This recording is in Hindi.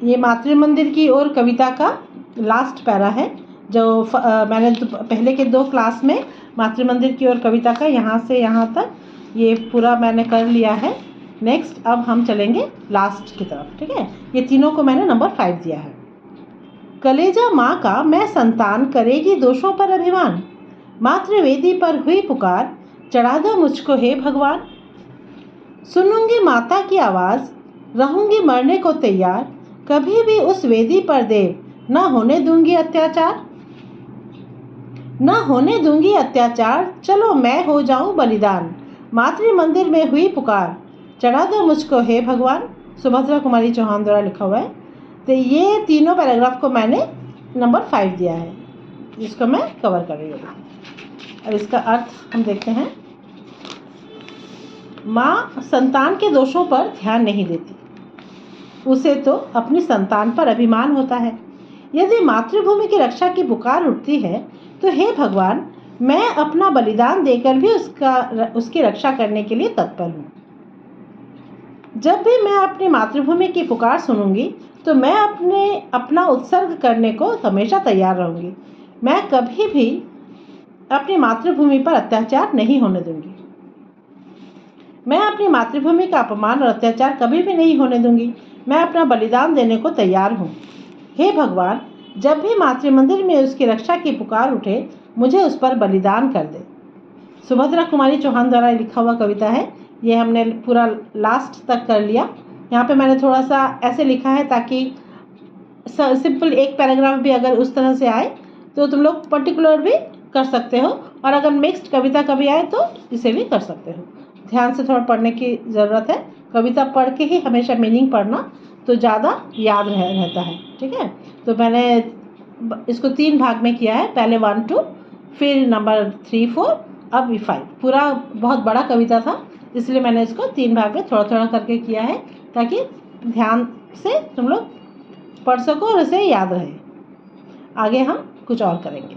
ये मातृ मंदिर की ओर कविता का लास्ट पैरा है जो मैंने पहले के 2 क्लास में मातृ मंदिर की ओर कविता का यहाँ से यहाँ तक ये पूरा मैंने कर लिया है। नेक्स्ट अब हम चलेंगे लास्ट की तरफ, ठीक है। ये तीनों को मैंने नंबर 5 दिया है। कलेजा माँ का मैं संतान करेगी दोषों पर अभिमान, मातृवेदी पर हुई पुकार चढ़ा दो मुझको हे भगवान। सुनूंगी माता की आवाज़ रहूंगी मरने को तैयार, कभी भी उस वेदी पर देव न होने दूंगी अत्याचार, न होने दूंगी अत्याचार। चलो मैं हो जाऊं बलिदान, मातृ मंदिर में हुई पुकार चढ़ा दो मुझको हे भगवान। सुभद्रा कुमारी चौहान द्वारा लिखा हुआ है। तो ये तीनों पैराग्राफ को मैंने नंबर 5 दिया है, जिसको मैं कवर कर रही हूँ। अब इसका अर्थ हम देखते हैं। माँ संतान के दोषों पर ध्यान नहीं देती, उसे तो अपनी संतान पर अभिमान होता है। यदि मातृभूमि की रक्षा की पुकार उठती है तो हे भगवान, मैं अपना बलिदान देकर भी उसकी रक्षा करने के लिए तत्पर हूँ। जब भी मैं अपनी मातृभूमि की पुकार सुनूंगी तो मैं अपना उत्सर्ग करने को हमेशा तैयार रहूंगी। मैं कभी भी अपनी मातृभूमि पर अत्याचार नहीं होने दूंगी। मैं अपनी मातृभूमि का अपमान और अत्याचार कभी भी नहीं होने दूंगी। मैं अपना बलिदान देने को तैयार हूँ। हे भगवान, जब भी मातृ मंदिर में उसकी रक्षा की पुकार उठे मुझे उस पर बलिदान कर दे। सुभद्रा कुमारी चौहान द्वारा लिखा हुआ कविता है। ये हमने पूरा लास्ट तक कर लिया। यहाँ पे मैंने थोड़ा सा ऐसे लिखा है ताकि सिंपल एक पैराग्राफ भी अगर उस तरह से आए तो तुम लोग पर्टिकुलर भी कर सकते हो, और अगर मिक्स्ड कविता कभी आए तो इसे भी कर सकते हो। ध्यान से थोड़ा पढ़ने की ज़रूरत है। कविता पढ़ के ही हमेशा मीनिंग पढ़ना तो ज़्यादा याद रहता है, ठीक है। तो मैंने इसको 3 भाग में किया है, पहले 1 2, फिर नंबर 3 4, अब 5। पूरा बहुत बड़ा कविता था इसलिए मैंने इसको 3 भाग में थोड़ा थोड़ा करके किया है ताकि ध्यान से तुम लोग पढ़ सको और इसे याद रहे। आगे हम कुछ और करेंगे।